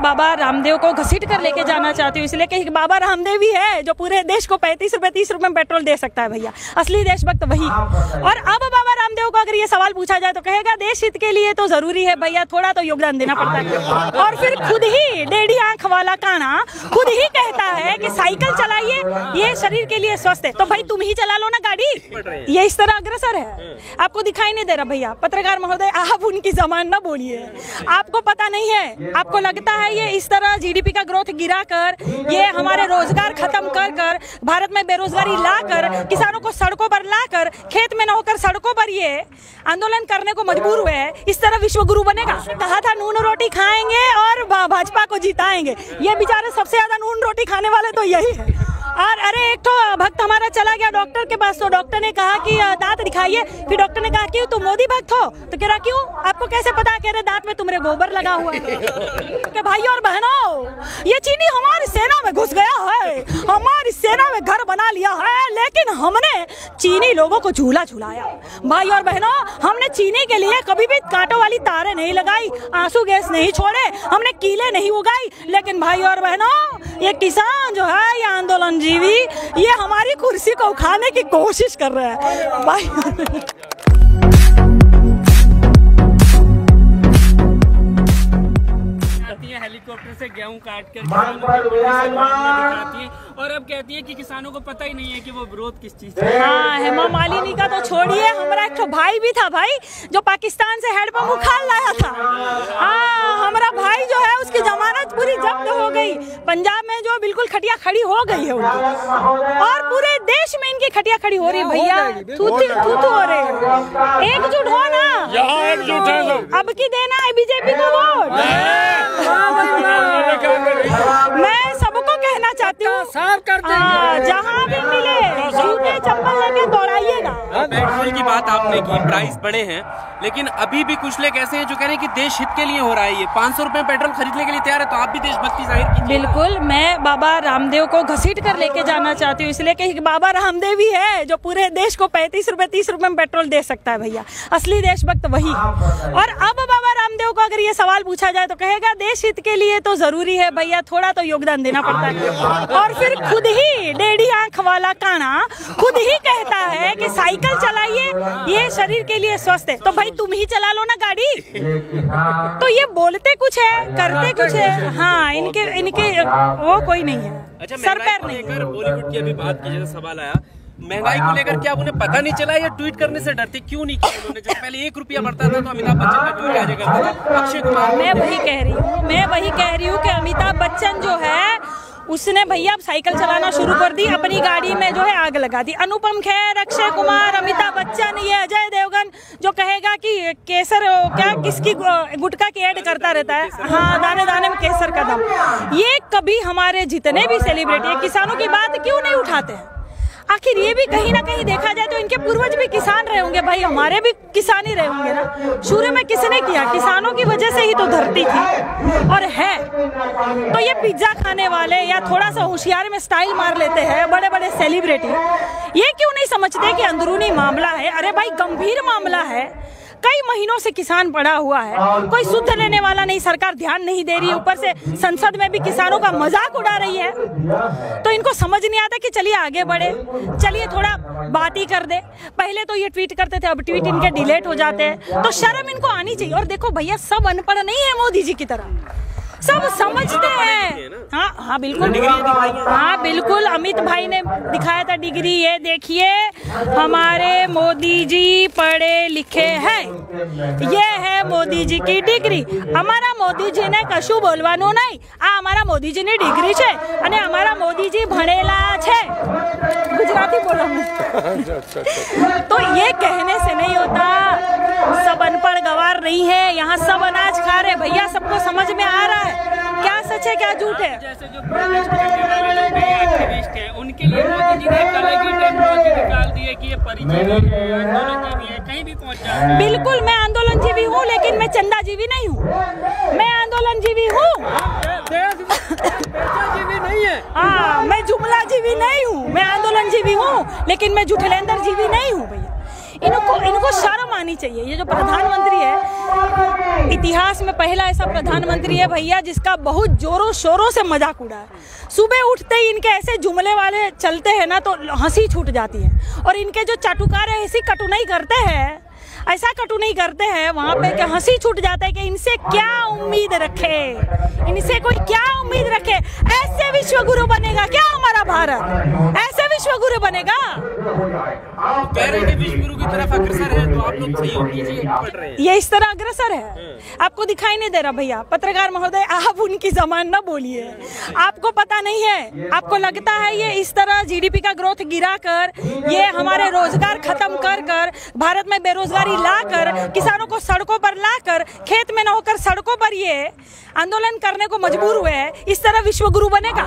बाबा रामदेव को घसीट कर लेके जाना चाहती हूँ, इसलिए कि बाबा रामदेव ही है जो पूरे देश को 35 रुपए 30 रुपए में पेट्रोल दे सकता है भैया। असली देशभक्त वही। और अब बाबा रामदेव को अगर ये सवाल पूछा जाए तो कहेगा देश हित के लिए तो जरूरी है भैया, थोड़ा तो योगदान देना पड़ता है। और फिर खुद ही डेढ़ी आंख वाला काना खुद ही कहता है कि साइकिल चलाइए, ये शरीर के लिए स्वस्थ है। तो भाई तुम ही चला लो ना गाड़ी। ये इस तरह अग्रसर है, आपको दिखाई नहीं दे रहा भैया। पत्रकार महोदय, आप उनकी जबान ना बोलिए, आपको पता नहीं है। आपको लगता है ये इस तरह जीडीपी का ग्रोथ गिरा कर, ये हमारे रोजगार खत्म कर कर, भारत में बेरोजगारी ला कर, किसानों को सड़कों पर ला कर, खेत में न होकर सड़कों पर ये आंदोलन करने को मजबूर हुए हैं, इस तरह विश्व गुरु बनेगा? कहा था नून रोटी खाएंगे और भाजपा को जिताएंगे। ये बेचारे सबसे ज्यादा नून रोटी खाने वाले तो यही है। और अरे एक तो भक्त हमारा चला गया डॉक्टर के पास, तो डॉक्टर ने कहा कि दांत दिखाइए। फिर डॉक्टर ने कहा क्यों, तुम मोदी भक्त हो? तो कह रहा क्यों, आपको कैसे पता? कह रहे दांत में तुम्हारे गोबर लगा हुआ है। कि भाई और बहनों, ये चीनी हमारी सेना में घुस गया है, हमारी सेना में घर बना लिया है, लेकिन हमने चीनी लोगों को झूला झुलाया। भाई और बहनों, हमने चीनी के लिए कभी भी कांटों वाली तारें नहीं लगाई, आंसू गैस नहीं छोड़े, हमने कीले नहीं उगाई। लेकिन भाई और बहनों, ये किसान जो है, ये आंदोलन जीवी, ये हमारी कुर्सी को उखाड़ने की कोशिश कर रहा है भाई। हेलीकॉप्टर से गेहूं काट कर दिखाती है और अब कहती है कि किसानों को पता ही नहीं है कि वो विरोध किस चीज से। हाँ, हेमा मालिनी का तो छोड़िए, हमारा एक तो भाई भी था भाई जो पाकिस्तान से हैंडपंप उखाड़ लाया था। हाँ, हमारा भाई जो है उसकी जमानत पूरी जब्त हो गई। पंजाब में जो बिल्कुल खटिया खड़ी हो गई है उनकी, और पूरे देश में इनकी खटिया खड़ी हो रही है भैया। तू हो रहे, एकजुट हो ना, एकजुट है। अब की देना है बीजेपी को वोट। मैं सबको कहना चाहती हूँ, जहाँ भी मिले जूते चप्पल लेके दौड़ाइएगा। पेट्रोल की बात आपने की, प्राइस बढ़े हैं, लेकिन अभी भी कुछ लोग ऐसे हैं जो कह रहे हैं कि देश हित के लिए हो रहा है। ये 500 रुपए पेट्रोल खरीदने के लिए तैयार है, तो आप भी देशभक्ति जाहिर कीजिए। बिल्कुल, मैं बाबा रामदेव को घसीट कर लेके जाना चाहती हूँ, इसलिए कि बाबा रामदेव ही है जो पूरे देश को 35 रुपए 30 रुपए में पेट्रोल दे सकता है भैया। असली देशभक्त वही। और अब बाबा रामदेव को अगर ये सवाल पूछा जाए तो कहेगा देश हित के लिए तो जरूरी है भैया, थोड़ा तो योगदान देना पड़ता है। और फिर खुद ही डेढ़ी आंख वाला काना खुद ही कहता है कि साइकिल चलाइए, ये शरीर के लिए स्वस्थ है। तो भाई तुम ही चला लो ना गाड़ी। तो ये बोलते कुछ है, करते कुछ है। हाँ, इनके वो कोई नहीं है। अच्छा, सर पैर नहीं। बॉलीवुड की अभी बात की, जैसे सवाल आया महंगाई को लेकर, क्या उन्हें पता नहीं चला या ट्वीट करने से डरते? क्यों नहीं किया उन्होंने? जब पहले 1 रुपया बढ़ता था तो अमिताभ बच्चन का ट्वीट आ जाया करता था। अक्षय कुमार, मैं वही कह रही हूँ कि अमिताभ बच्चन जो है उसने भैया अब साइकिल चलाना शुरू कर दी, अपनी गाड़ी में जो है आग लगा दी। अनुपम खेर, अक्षय कुमार, अमिताभ बच्चन, ये अजय देवगन जो कहेगा कि केसर क्या किसकी गुटखा की ऐड करता रहता है, हाँ, दाने दाने में केसर का दम। ये कभी हमारे जितने भी सेलिब्रिटी है किसानों की बात क्यों नहीं उठाते हैं? आखिर ये भी कहीं ना कहीं देखा जाए तो इनके पूर्वज भी किसान रहे होंगे भाई, हमारे भी किसान ही रहे होंगे ना। शुरू में किसने किया? किसानों की वजह से ही तो धरती थी और है। तो ये पिज्जा खाने वाले या थोड़ा सा होशियार में स्टाइल मार लेते हैं बड़े बड़े सेलिब्रिटी, ये क्यों नहीं समझते कि अंदरूनी मामला है? अरे भाई, गंभीर मामला है। कई महीनों से किसान पड़ा हुआ है, कोई सुध लेने वाला नहीं, सरकार ध्यान नहीं दे रही है, ऊपर से संसद में भी किसानों का मजाक उड़ा रही है। तो इनको समझ नहीं आता कि चलिए आगे बढ़े, चलिए थोड़ा बात ही कर दे। पहले तो ये ट्वीट करते थे, अब ट्वीट इनके डिलीट हो जाते हैं, तो शर्म इनको आनी चाहिए। और देखो भैया, सब अनपढ़ नहीं है मोदी जी की तरह, सब समझते हैं। हाँ बिल्कुल, हाँ बिल्कुल, अमित भाई ने दिखाया था डिग्री। ये देखिए, हमारे मोदी जी पढ़े लिखे हैं, ये है मोदी जी की डिग्री। हमारा मोदी जी ने कशु बोलवानु नहीं, आ हमारा मोदी जी ने डिग्री छे અને हमारा मोदी जी भणेला छे। गुजराती बोला तो ये कहने से नहीं होता, सब अनपढ़ गवार नहीं है, यहाँ सब अनाज खा रहे भैया, सबको समझ में आ रहा है क्या सच है क्या झूठ है। जैसे जो प्रोटेस्ट करने वाले लोग हैं, एक्टिविस्ट हैं, उनके लिए मोदी जी ने एक अलग ही टेक्नोलॉजी निकाल दी है कि ये परिजीवी है, आंदोलनजीवी है, कहीं भी पहुंच जाते हैं। बिल्कुल, मैं आंदोलनजीवी हूँ, लेकिन मैं चंदाजीवी नहीं हूँ, मैं आंदोलनजीवी हूँ। नहीं है, हाँ, मैं जुमलाजीवी नहीं हूँ, मैं आंदोलनजीवी हूँ, लेकिन मैं जुठलेंदर जीवी नहीं हूँ भैया। इनको शर्म आनी चाहिए। ये जो प्रधानमंत्री है, इतिहास में पहला ऐसा प्रधानमंत्री है भैया जिसका बहुत जोरों शोरों से मजाक उड़ा है। सुबह उठते ही इनके ऐसे जुमले वाले चलते हैं ना तो हंसी छूट जाती है। और इनके जो चाटुकार है ऐसी कटुनाई करते हैं, ऐसा कटुनाई करते हैं वहाँ पे कि हंसी छूट जाता है कि इनसे क्या उम्मीद रखे, इनसे कोई क्या उम्मीद रखे। ऐसे विश्वगुरु बनेगा क्या हमारा भारत? ऐसे विश्वगुरु बनेगा? कह रहे हैं कि विश्वगुरु की तरफ अग्रसर है, तो आप लोग सहयोग कीजिए, पढ़ रहे हैं। ये इस तरह अग्रसर है, आपको दिखाई नहीं दे रहा भैया? पत्रकार महोदय, आप उनकी जबान ना बोलिए, आपको पता नहीं है। आपको लगता है ये इस तरह जीडीपी का ग्रोथ गिरा कर, ये हमारे रोजगार खत्म कर कर, भारत में बेरोजगारी लाकर, किसानों को सड़कों पर लाकर, खेत में न होकर सड़कों पर ये आंदोलन करने को मजबूर हुए हैं, इस तरह विश्वगुरु बनेगा?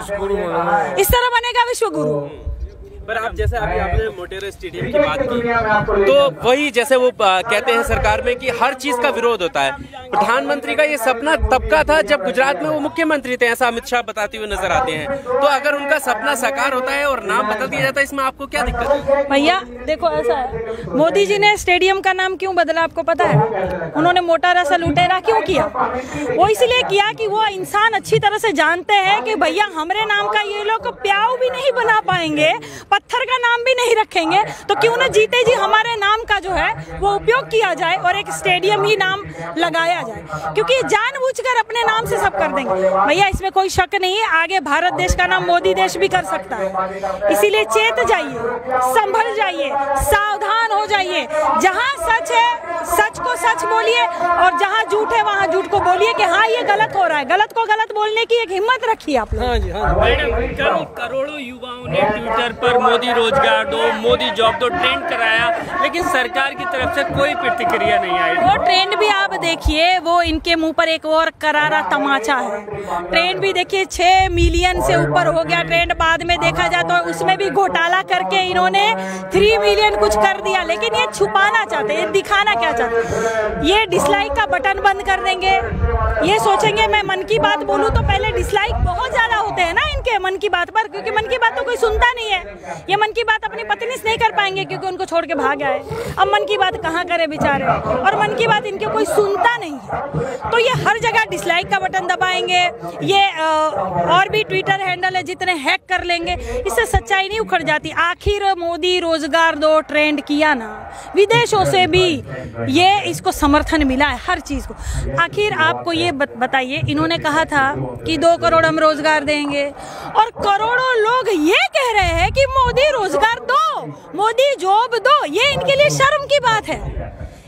इस तरह बनेगा विश्वगुरु? पर आप जैसे अभी आपने मोटेरा स्टेडियम की बात की, तो वही जैसे वो कहते हैं सरकार में कि हर चीज का विरोध होता है। प्रधानमंत्री का ये सपना तब का था जब गुजरात में वो मुख्यमंत्री थे, ऐसा अमित शाह बताते हुए नजर आते हैं। तो अगर उनका सपना साकार होता है और नाम बदल दिया जाता है, इसमें आपको क्या दिक्कत है? भैया देखो, ऐसा है, मोदी जी ने स्टेडियम का नाम क्यों बदला आपको पता है? उन्होंने मोटेरा से लुटेरा क्यों किया? वो इसलिए किया कि वो इंसान अच्छी तरह से जानते हैं कि भैया हमारे नाम का ये लोग प्याऊ भी नहीं बना पाएंगे, पत्थर का नाम भी नहीं रखेंगे, तो क्यों ना जीते जी हमारे नाम का जो है वो उपयोग किया जाए और एक स्टेडियम ही नाम लगाया जाए, क्योंकि जानबूझकर अपने नाम से सब कर देंगे। भैया इसमें कोई शक नहीं है, आगे भारत देश का नाम मोदी देश भी कर सकता है। इसीलिए चेत जाइए, संभल जाइए, सावधान हो जाइए। जहाँ सच है सच को सच बोलिए और जहाँ झूठ है वहाँ झूठ को बोलिए कि हाँ ये गलत हो रहा है। गलत को गलत बोलने की एक हिम्मत रखिए आप लोग। हाँ जी, हाँ जी। मैडम, कल करोड़ों युवाओं ने ट्विटर पर मोदी रोजगार दो, मोदी जॉब दो ट्रेंड कराया, लेकिन सरकार की तरफ से कोई प्रतिक्रिया नहीं आई। वो ट्रेंड भी आप देखिए, वो इनके मुंह पर एक और करारा तमाचा है। ट्रेंड भी देखिए 6 मिलियन से ऊपर हो गया ट्रेंड। बाद में देखा जाए तो उसमें भी घोटाला करके इन्होंने 3 मिलियन कुछ कर दिया, लेकिन ये छुपाना चाहते हैं, दिखाना क्या चाहते? ये डिसलाइक का बटन बंद कर देंगे। ये सोचेंगे मैं मन की बात बोलूं तो पहले डिसलाइक बहुत ज्यादा होते हैं ना इनके मन की बात पर, क्योंकि मन की बात तो कोई सुनता नहीं है। ये मन की बात अपनी पत्नी से नहीं कर पाएंगे क्योंकि उनको छोड़ के भाग आए। अब मन की बात कहाँ करे बेचारे, और मन की बात इनके कोई सुनता नहीं है, तो ये हर जगह डिसलाइक का बटन दबाएंगे। ये और भी ट्विटर हैंडल है जितने हैक कर लेंगे, इससे सच्चाई नहीं उखड़ जाती। आखिर मोदी रोजगार दो ट्रेंड किया ना, विदेशों से भी ये इसको समर्थन मिला है हर चीज को। आखिर आपको ये बताइए, इन्होंने कहा था कि 2 करोड़ हम रोजगार देंगे और करोड़ों लोग ये कह रहे हैं कि मोदी रोजगार दो, मोदी जॉब दो। ये इनके लिए शर्म की बात है,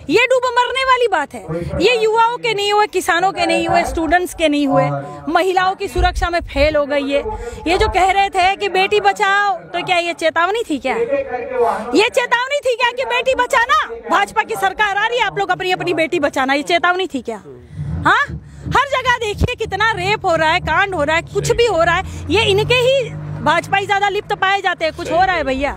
ये डूब मरने वाली बात है। ये युवाओं के नहीं हुए, किसानों के नहीं हुए, स्टूडेंट्स के नहीं हुए, महिलाओं की सुरक्षा में फेल हो गई है। ये जो कह रहे थे कि बेटी बचाओ, तो क्या ये चेतावनी थी क्या? ये चेतावनी थी क्या कि बेटी बचाना? भाजपा की सरकार आ रही है, आप लोग अपनी अपनी बेटी बचाना, ये चेतावनी थी क्या? हाँ, हर जगह देखिए कितना रेप हो रहा है, कांड हो रहा है, कुछ भी हो रहा है, ये इनके ही भाजपाई ज्यादा लिप्त पाए जाते हैं। कुछ हो रहा है भैया,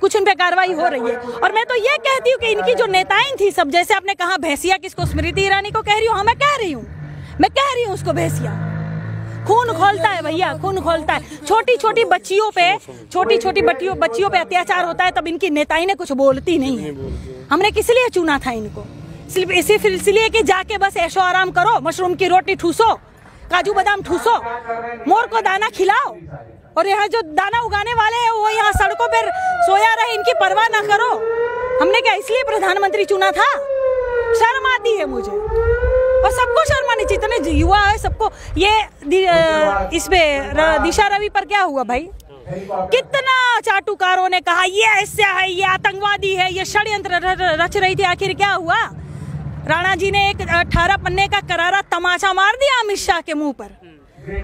कुछ उन पे कार्रवाई हो रही है। और मैं तो ये कहती हूँ कि इनकी जो नेताएं थी सब, जैसे आपने कहा भैंसिया किसको, स्मृति ईरानी को कह रही हूँ। हाँ मैं कह रही हूँ उसको भैंसिया। खून खोलता है भैया, खून खोलता है। छोटी छोटी बच्चियों पे अत्याचार होता है, तब इनकी नेताएं ने कुछ बोलती नहीं है। हमने किस लिए चुना था इनको? सिर्फ इसलिए कि जाके बस ऐशो आराम करो, मशरूम की रोटी ठूसो, काजू बादाम ठूसो, मोर को दाना खिलाओ, और यहाँ जो दाना उगाने वाले हैं वो यहाँ सड़कों पर सोया रहे, इनकी परवाह ना करो। हमने क्या इसलिए प्रधानमंत्री चुना था? शर्म आती है मुझे, और सबको शर्म आनी चाहिए। इतने युवा है सबको। ये इस पे दिशा रवि पर क्या हुआ भाई? कितना चाटुकारों ने कहा ये ऐसा है, ये आतंकवादी है, ये षड्यंत्र रच रही थी। आखिर क्या हुआ? राणा जी ने एक 18 पन्ने का करारा तमाचा मार दिया अमित शाह के मुंह पर।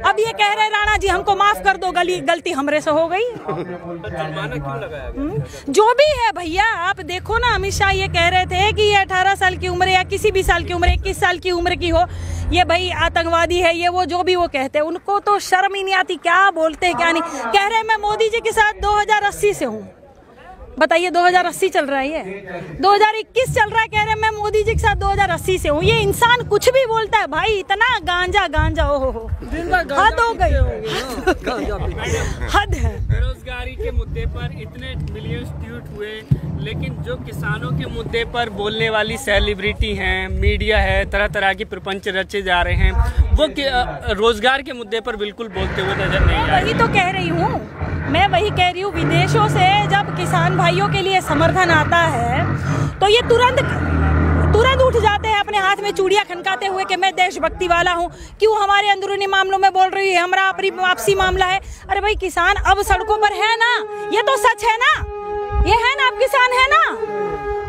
अब ये कह रहे राणा जी हमको माफ कर दो, गलती हमरे से हो गई। जुर्माना क्यों लगाया? जो भी है भैया, आप देखो ना, अमित शाह ये कह रहे थे कि ये 18 साल की उम्र या किसी भी साल की उम्र, 21 साल की उम्र की हो, ये भाई आतंकवादी है, ये वो जो भी वो कहते हैं, उनको तो शर्म ही नहीं आती। क्या बोलते हैं क्या नहीं। कह रहे मैं मोदी जी के साथ 2080 से हूँ। बताइए 2080 चल रहा है, ये 2021 चल रहा है, कह रहे हैं मैं मोदी जी के साथ 2080 से हूँ। ये इंसान कुछ भी बोलता है भाई, इतना गांजा, ओहो हद हो गई, हद है। बेरोजगारी के मुद्दे पर इतने मिलियन ट्वीट हुए, लेकिन जो किसानों के मुद्दे पर बोलने वाली सेलिब्रिटी हैं, मीडिया है, तरह तरह के प्रपंच रचे जा रहे हैं, वो रोजगार के मुद्दे पर बिल्कुल बोलते हुए नजर नहीं आए। वही तो कह रही हूँ, मैं वही कह रही हूँ, विदेशों से जब किसान भाइयों के लिए समर्थन आता है तो ये तुरंत उठ जाते हैं अपने हाथ में चूड़ियां खनकाते हुए कि मैं देशभक्ति वाला हूँ, क्यों हमारे अंदरूनी मामलों में बोल रही है, हमारा अपनी आपसी मामला है। अरे भाई, किसान अब सड़कों पर है ना, ये तो सच है ना, ये है ना, अब किसान है ना,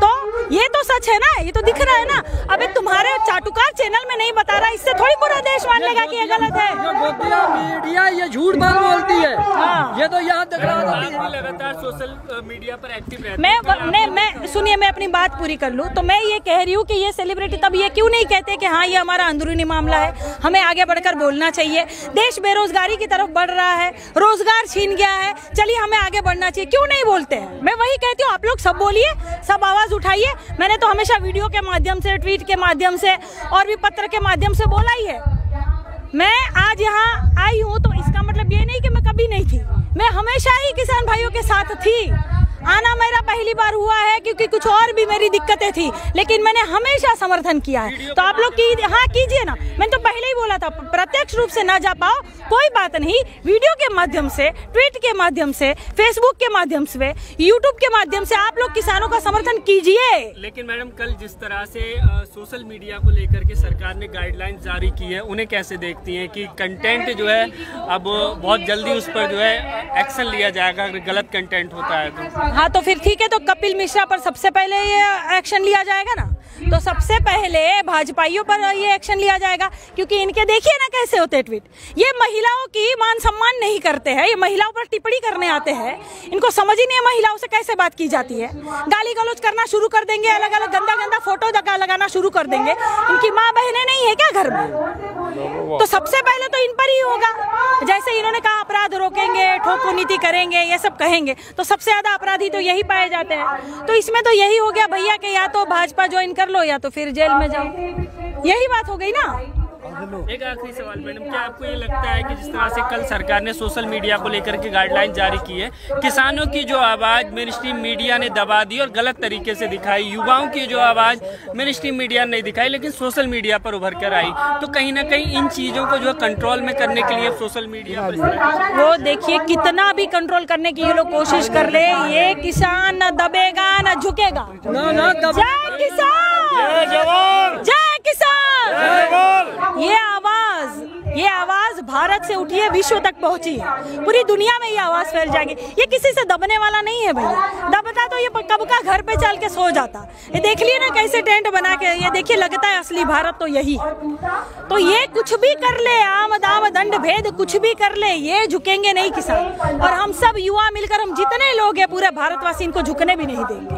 तो ये तो सच है ना, ये तो दिख रहा है ना। अबे तुम्हारे चाटुकार चैनल में नहीं बता रहा, इससे थोड़ी पूरा देश मान लेगा कि ये गलत है। मीडिया ये झूठ बोलती है। हाँ। ये तो याद रखना। लगातार सोशल मीडिया पर एक्टिव रहते हैं। मैं सुनिए, मैं अपनी बात पूरी कर लूं तो मैं ये कह रही हूँ कि ये सेलिब्रिटी तब ये क्यों नहीं कहते कि हाँ ये हमारा अंदरूनी मामला है, हमें आगे बढ़कर बोलना चाहिए। देश बेरोजगारी की तरफ बढ़ रहा है, रोजगार छीन गया है, चलिए हमें आगे बढ़ना चाहिए, क्यों नहीं बोलते हैं। मैं वही कहती हूँ, आप लोग सब बोलिए, सब आवाज उठाइए। मैंने तो हमेशा वीडियो के माध्यम से, ट्वीट के माध्यम से और भी पत्र के माध्यम से बोला ही है। मैं आज यहाँ आई हूँ तो इसका मतलब ये नहीं कि मैं कभी नहीं थी, मैं हमेशा ही किसान भाइयों के साथ थी। आना मेरा पहली बार हुआ है क्योंकि कुछ और भी मेरी दिक्कतें थी, लेकिन मैंने हमेशा समर्थन किया है। तो आप लोग हाँ कीजिए ना, मैंने तो पहले ही बोला था, प्रत्यक्ष रूप से ना जा पाओ कोई बात नहीं, वीडियो के माध्यम से, ट्वीट के माध्यम से, फेसबुक के माध्यम से, यूट्यूब के माध्यम से आप लोग किसानों का समर्थन कीजिए। लेकिन मैडम, कल जिस तरह से सोशल मीडिया को लेकर के सरकार ने गाइडलाइंस जारी की है, उन्हें कैसे देखती हैं कि कंटेंट जो है अब बहुत जल्दी उस पर जो है एक्शन लिया जाएगा अगर गलत कंटेंट होता है तो? हाँ तो फिर ठीक है, तो कपिल मिश्रा पर सबसे पहले ये एक्शन लिया जाएगा ना, तो सबसे पहले भाजपाइयों पर ये एक्शन लिया जाएगा, क्योंकि इनके देखिए ना कैसे होते ट्वीट, ये महिलाओं की मान सम्मान नहीं करते हैं, ये महिलाओं पर टिप्पणी करने आते हैं, इनको समझ ही नहीं है महिलाओं से कैसे बात की जाती है, गाली गलौज करना शुरू कर देंगे, अलग अलग गंदा गंदा फोटो लगाना शुरू कर देंगे। इनकी माँ बहनें नहीं है क्या घर में? तो सबसे पहले तो इन पर ही होगा। जैसे इन्होंने कहा अपराध रोकेंगे, ठोको नीति करेंगे, ये सब कहेंगे, तो सबसे ज्यादा अपराधी तो यही पाए जाते हैं। तो इसमें तो यही हो गया भैया कि या तो भाजपा ज्वाइन कर लो या तो फिर जेल में जाओ, यही बात हो गई ना। एक आखिरी सवाल मैडम, क्या आपको ये लगता है कि जिस तरह से कल सरकार ने सोशल मीडिया को लेकर के गाइडलाइन जारी की है, किसानों की जो आवाज मेन स्ट्रीम मीडिया ने दबा दी और गलत तरीके से दिखाई, युवाओं की जो आवाज मेन स्ट्रीम मीडिया ने नहीं दिखाई लेकिन सोशल मीडिया पर उभर कर आई, तो कहीं ना कहीं इन चीजों को जो कंट्रोल में करने के लिए सोशल मीडिया पर वो देखिए कितना भी कंट्रोल करने की ये लोग कोशिश कर ले, ये किसान न दबेगा न झुकेगा। जय किसान, जय जवान, जय किसान। ये आवाज भारत से उठी है, विश्व तक पहुंची है, पूरी दुनिया में ये आवाज फैल जाएगी। ये किसी से दबने वाला नहीं है भैया, दबता तो ये कब का घर पे चल के सो जाता। ये देख लिए ना कैसे टेंट बना के, ये देखिए लगता है असली भारत तो यही है। तो ये कुछ भी कर ले, आम दाम दंड भेद कुछ भी कर ले, ये झुकेंगे नहीं किसान। और हम सब युवा मिलकर, हम जितने लोग हैं पूरे भारतवासी, इनको झुकने भी नहीं देंगे।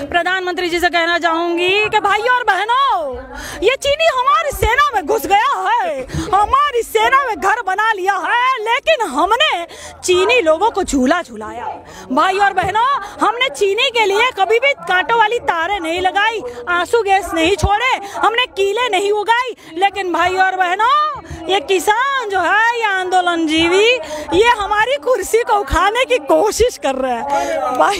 प्रधानमंत्री जी से कहना चाहूंगी कि भाइयों और बहनों, ये चीनी हमारी सेना में घुस गया है, हमारी सेना में घर बना लिया है, लेकिन हमने चीनी लोगों को झूला झुलाया। भाई और बहनों, हमने चीनी के लिए कभी भी कांटों वाली तारें नहीं लगाई, आंसू गैस नहीं छोड़े, हमने कीले नहीं उगाई। लेकिन भाई और बहनों, ये किसान जो है, ये आंदोलन जीवी, ये हमारी कुर्सी को उखाड़ने की कोशिश कर रहे हैं। भाई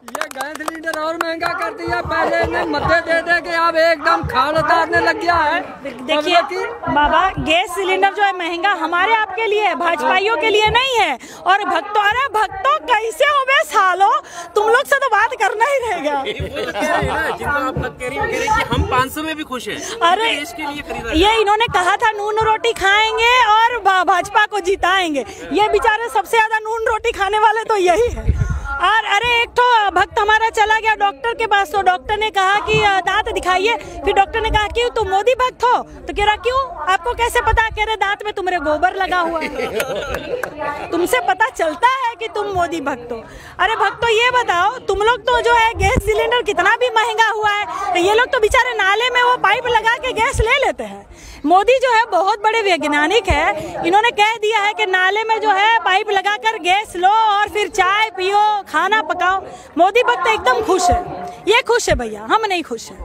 ये गैस सिलेंडर और महंगा कर दिया, पहले ने मध्य दे दे के अब एकदम खाल उतारने लग गया है। देखिए बाबा, गैस सिलेंडर जो है महंगा हमारे आपके लिए, भाजपाइयों के लिए नहीं है। और भक्तों, अरे भक्तों कैसे हो बे सालो, तुम लोग से तो बात करना ही रहेगा। जिनको आप भक्त कह रही हो कि हम 500 में भी खुश हैं। अरे इसके लिए ये इन्होंने कहा था नून रोटी खाएंगे और भाजपा को जिताएंगे, ये बेचारे सबसे ज्यादा नून रोटी खाने वाले तो यही है। और अरे एक तो भक्त हमारा चला गया डॉक्टर के पास, तो डॉक्टर ने कहा कि दांत दिखाइए, फिर डॉक्टर ने कहा कि तुम मोदी भक्त हो, तो कह रहा क्यों, आपको कैसे पता? कह रहे दांत में तुम्हारे गोबर लगा हुआ है, तुमसे पता चलता है कि तुम मोदी भक्त हो। अरे भक्तों ये बताओ, तुम लोग तो जो है गैस सिलेंडर कितना भी महंगा हुआ है, तो ये लोग तो बेचारे नाले में वो पाइप लगा के गैस ले लेते हैं। मोदी जो है बहुत बड़े वैज्ञानिक है, इन्होंने कह दिया है कि नाले में जो है पाइप लगाकर गैस लो और फिर चाय पियो, खाना पकाओ। मोदी भक्त एकदम खुश है, ये खुश है भैया, हम नहीं खुश है।